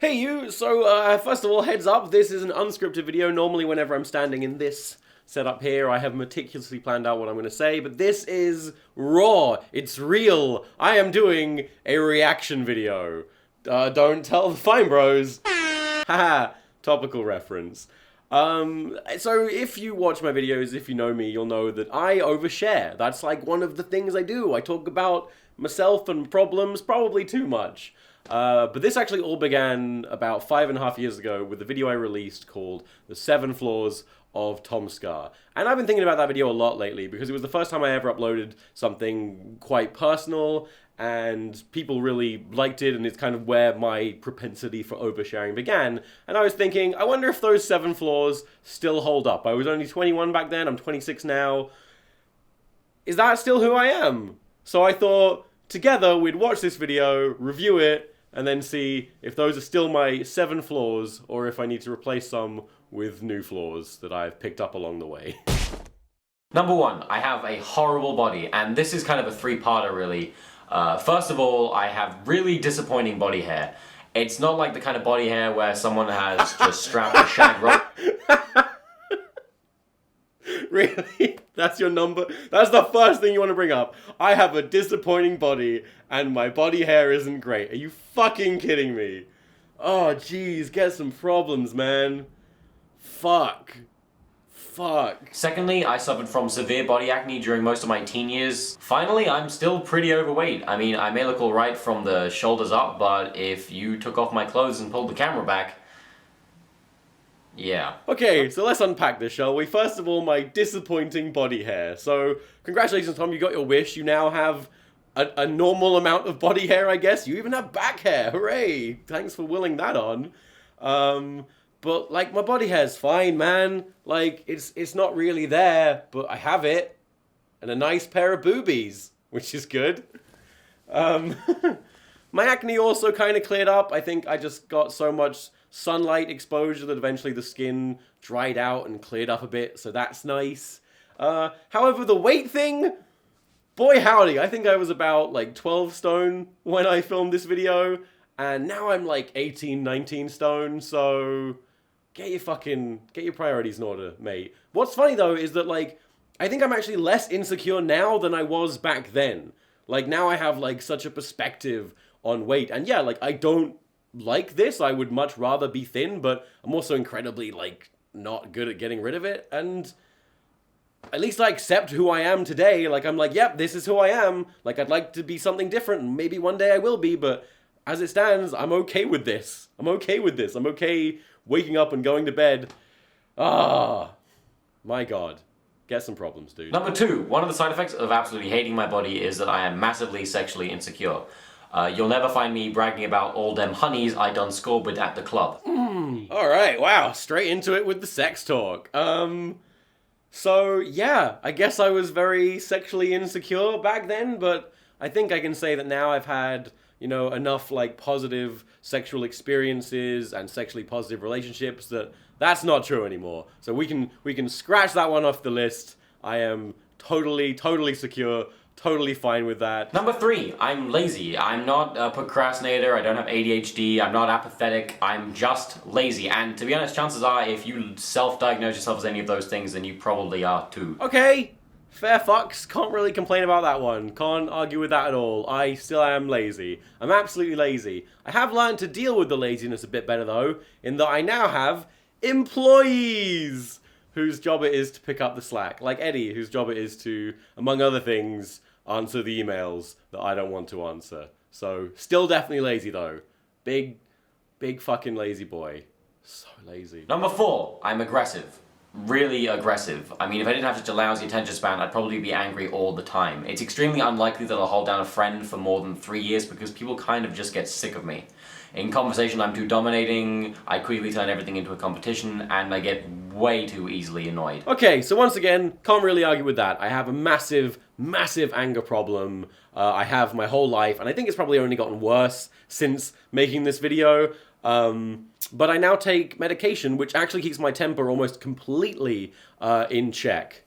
Hey you! So, first of all, heads up, this is an unscripted video. Normally, whenever I'm standing in this setup here, I have meticulously planned out what I'm going to say, but this is raw. It's real. I am doing a reaction video. Don't tell the Fine Bros. Haha, topical reference. So if you watch my videos, if you know me, you'll know that I overshare. That's like one of the things I do. I talk about myself and problems probably too much. But this actually all began about 5.5 years ago with a video I released called The 7 Flaws of TomSka. And I've been thinking about that video a lot lately because it was the first time I ever uploaded something quite personal and people really liked it, and it's kind of where my propensity for oversharing began. And I was thinking, I wonder if those 7 flaws still hold up. I was only 21 back then, I'm 26 now. Is that still who I am? So I thought, together we'd watch this video, review it, and then see if those are still my 7 flaws, or if I need to replace some with new flaws that I've picked up along the way. Number 1, I have a horrible body, and this is kind of a three-parter really. First of all, I have really disappointing body hair. It's not like the kind of body hair where someone has just strapped a shag rope. Really? That's your number? That's the first thing you want to bring up. I have a disappointing body, and my body hair isn't great. Are you fucking kidding me? Oh, jeez, get some problems, man. Fuck. Secondly, I suffered from severe body acne during most of my teen years. Finally, I'm still pretty overweight. I mean, I may look alright from the shoulders up, but if you took off my clothes and pulled the camera back, yeah. Okay, so let's unpack this, shall we? First of all, my disappointing body hair. So, congratulations, Tom, you got your wish. You now have a normal amount of body hair, I guess. You even have back hair. Hooray! Thanks for willing that on. But, like, my body hair's fine, man. Like, it's not really there, but I have it. And a nice pair of boobies, which is good. My acne also kind of cleared up. I think I just got so much sunlight exposure that eventually the skin dried out and cleared up a bit, so that's nice. However, the weight thing, boy howdy, I think I was about like 12 stone when I filmed this video, and now I'm like 18, 19 stone, so get your priorities in order, mate. What's funny though is that like, I think I'm actually less insecure now than I was back then. Like now I have like such a perspective on weight, and yeah, like I don't like this. I would much rather be thin, but I'm also incredibly like not good at getting rid of it, and at least I accept who I am today. Like I'm like, yep, this is who I am. Like I'd like to be something different, and maybe one day I will be, but as it stands, I'm okay with this. I'm okay waking up and going to bed. Ah, my God. Get some problems, dude. Number 2, one of the side effects of absolutely hating my body is that I am massively sexually insecure. You'll never find me bragging about all them honeys I done scored with at the club. Alright, wow, straight into it with the sex talk. So yeah, I guess I was very sexually insecure back then, but I think I can say that now I've had, you know, enough like positive sexual experiences and sexually positive relationships that that's not true anymore. So we can scratch that one off the list. I am totally secure, totally fine with that. Number 3, I'm lazy. I'm not a procrastinator, I don't have ADHD, I'm not apathetic, I'm just lazy. And to be honest, chances are if you self-diagnose yourself as any of those things, then you probably are too. Okay, fair fucks. Can't really complain about that one. Can't argue with that at all. I still am lazy. I'm absolutely lazy. I have learned to deal with the laziness a bit better though, in that I now have employees whose job it is to pick up the slack. Like Eddie, whose job it is to, among other things, answer the emails that I don't want to answer. So, still definitely lazy though. Big fucking lazy boy. So lazy. Number 4, I'm aggressive. Really aggressive. I mean, if I didn't have such a lousy attention span, I'd probably be angry all the time. It's extremely unlikely that I'll hold down a friend for more than 3 years because people kind of just get sick of me. In conversation, I'm too dominating, I quickly turn everything into a competition, and I get way too easily annoyed. Okay, so once again, can't really argue with that. I have a massive anger problem. I have my whole life, and I think it's probably only gotten worse since making this video. But I now take medication, which actually keeps my temper almost completely in check.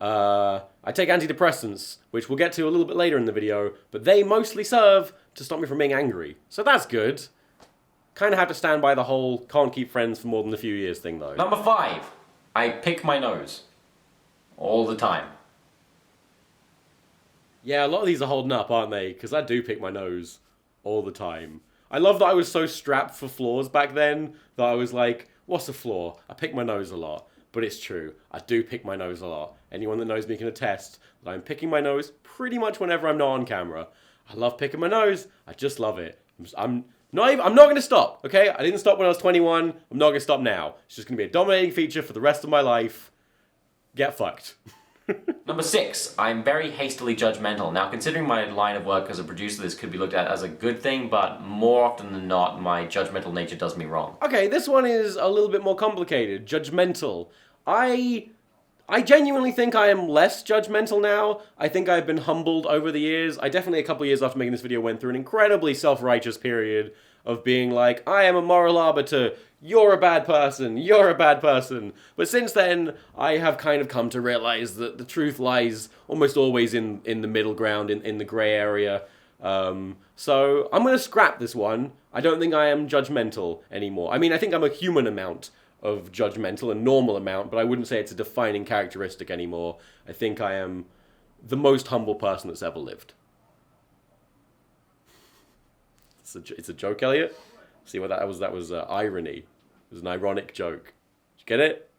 I take antidepressants, which we'll get to a little bit later in the video, but they mostly serve to stop me from being angry. So that's good. kind of have to stand by the whole can't keep friends for more than a few years thing, though. Number 5, I pick my nose. All the time. Yeah, a lot of these are holding up, aren't they? Because I do pick my nose all the time. I love that I was so strapped for flaws back then that I was like, what's a flaw? I pick my nose a lot. But it's true. I do pick my nose a lot. Anyone that knows me can attest that I'm picking my nose pretty much whenever I'm not on camera. I love picking my nose. I just love it. I'm not going to stop, okay? I didn't stop when I was 21. I'm not going to stop now. It's just going to be a dominating feature for the rest of my life. Get fucked. Number 6, I'm very hastily judgmental. Now, considering my line of work as a producer, this could be looked at as a good thing, but more often than not, my judgmental nature does me wrong. Okay, this one is a little bit more complicated. Judgmental. I genuinely think I am less judgmental now. I think I've been humbled over the years. I definitely, a couple of years after making this video, went through an incredibly self-righteous period of being like, I am a moral arbiter, you're a bad person, you're a bad person. But since then, I have kind of come to realize that the truth lies almost always in the middle ground, in the grey area. So I'm going to scrap this one. I don't think I am judgmental anymore. I mean, I think I'm a human amount of judgmental, a normal amount, but I wouldn't say it's a defining characteristic anymore. I think I am the most humble person that's ever lived. It's a joke, Elliot. See what that was? That was irony. It was an ironic joke. Did you get it?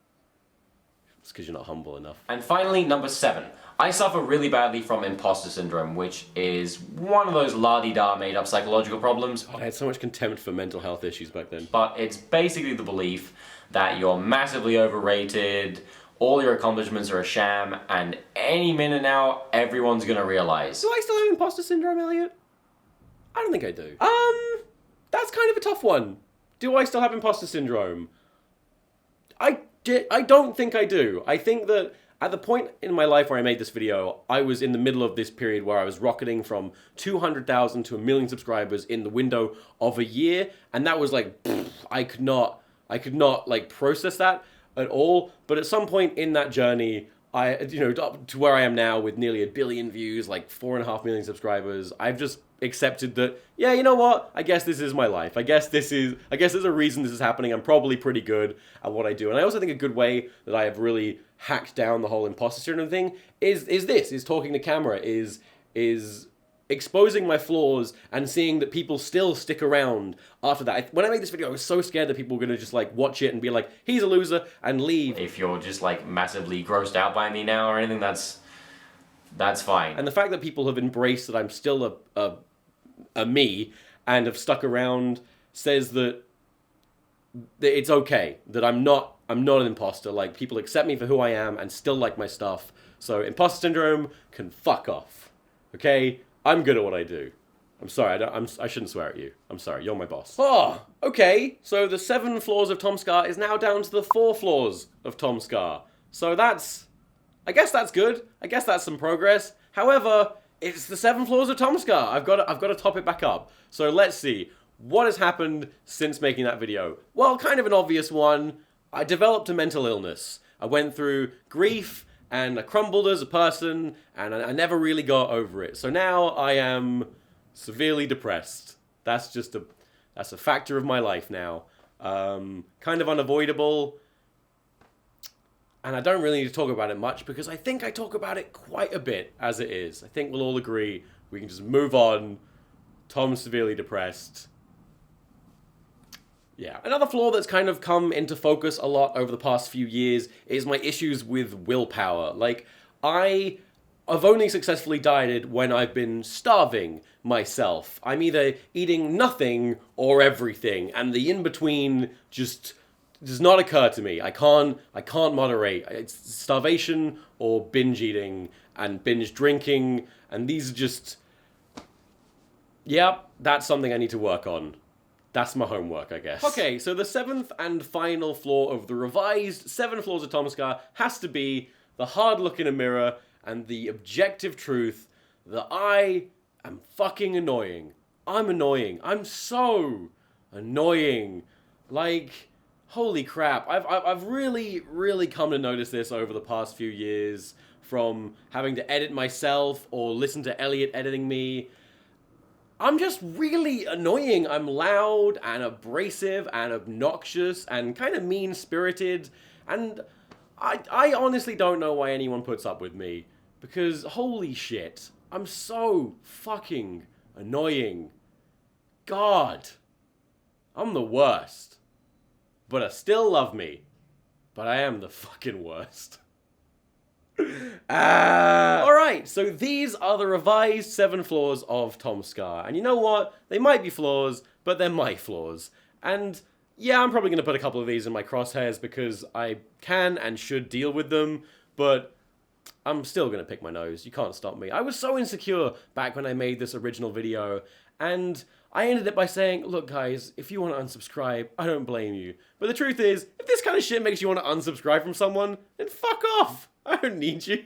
It's because you're not humble enough. And finally, number 7. I suffer really badly from Imposter Syndrome, which is one of those la-di-da made-up psychological problems. God, I had so much contempt for mental health issues back then. But it's basically the belief that you're massively overrated, all your accomplishments are a sham, and any minute now, everyone's gonna realize. Do I still have Imposter Syndrome, Elliot? I don't think I do. That's kind of a tough one. Do I still have Imposter Syndrome? I don't think I do. I think that at the point in my life where I made this video, I was in the middle of this period where I was rocketing from 200,000 to 1 million subscribers in the window of a year, and that was like, I could not like process that at all. But at some point in that journey, up to where I am now with nearly 1 billion views, like 4.5 million subscribers, I've just accepted that, yeah, you know what? I guess this is my life. I guess there's a reason this is happening. I'm probably pretty good at what I do. And I also think a good way that I have really hacked down the whole imposter syndrome thing is talking to camera, is exposing my flaws and seeing that people still stick around after that. When I made this video, I was so scared that people were going to just like watch it and be like, he's a loser, and leave. If you're just like massively grossed out by me now or anything, that's fine. And the fact that people have embraced that I'm still a me and have stuck around says that it's okay, that I'm not an imposter. Like, people accept me for who I am and still like my stuff. So imposter syndrome can fuck off. Okay? I'm good at what I do. I'm sorry, I shouldn't swear at you. I'm sorry, you're my boss. Oh, okay. So the 7 flaws of TomSka is now down to the 4 flaws of TomSka. So I guess that's good. I guess that's some progress. However, it's the 7 flaws of TomSka. I've got to top it back up. So let's see. What has happened since making that video? Well, kind of an obvious one. I developed a mental illness. I went through grief, and I crumbled as a person, and I never really got over it. So now I am severely depressed. That's a factor of my life now. Kind of unavoidable. And I don't really need to talk about it much because I think I talk about it quite a bit as it is. I think we'll all agree we can just move on. Tom's severely depressed. Yeah. Another flaw that's kind of come into focus a lot over the past few years is my issues with willpower. Like, I've only successfully dieted when I've been starving myself. I'm either eating nothing or everything, and the in-between just does not occur to me. I can't moderate. It's starvation or binge eating and binge drinking, and these are just... Yeah, that's something I need to work on. That's my homework, I guess. Okay, so the 7th and final flaw of the revised 7 flaws of TomSka has to be the hard look in a mirror and the objective truth that I am fucking annoying. I'm annoying. I'm so annoying. Like, holy crap. I've really, really come to notice this over the past few years, from having to edit myself or listen to Elliot editing me. I'm just really annoying. I'm loud and abrasive and obnoxious and kind of mean-spirited, and I honestly don't know why anyone puts up with me, because holy shit, I'm so fucking annoying. God, I'm the worst. But I still love me. But I am the fucking worst. Alright, so these are the revised 7 flaws of TomSka. And you know what? They might be flaws, but they're my flaws. And yeah, I'm probably going to put a couple of these in my crosshairs because I can and should deal with them, but I'm still going to pick my nose. You can't stop me. I was so insecure back when I made this original video, and I ended it by saying, look guys, if you want to unsubscribe, I don't blame you. But the truth is, if this kind of shit makes you want to unsubscribe from someone, then fuck off. I don't need you.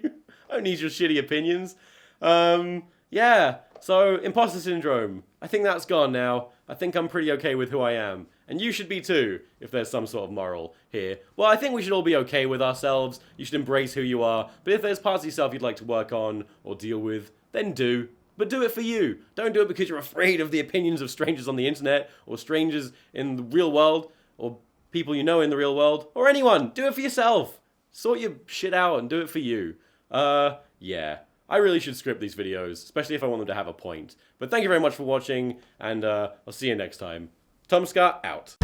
I don't need your shitty opinions. Yeah, so Imposter Syndrome. I think that's gone now. I think I'm pretty okay with who I am. And you should be too, if there's some sort of moral here. Well, I think we should all be okay with ourselves. You should embrace who you are. But if there's parts of yourself you'd like to work on or deal with, then do. But do it for you. Don't do it because you're afraid of the opinions of strangers on the internet, or strangers in the real world, or people you know in the real world, or anyone. Do it for yourself. Sort your shit out and do it for you. Yeah. I really should script these videos, especially if I want them to have a point. But thank you very much for watching, and I'll see you next time. TomSka out.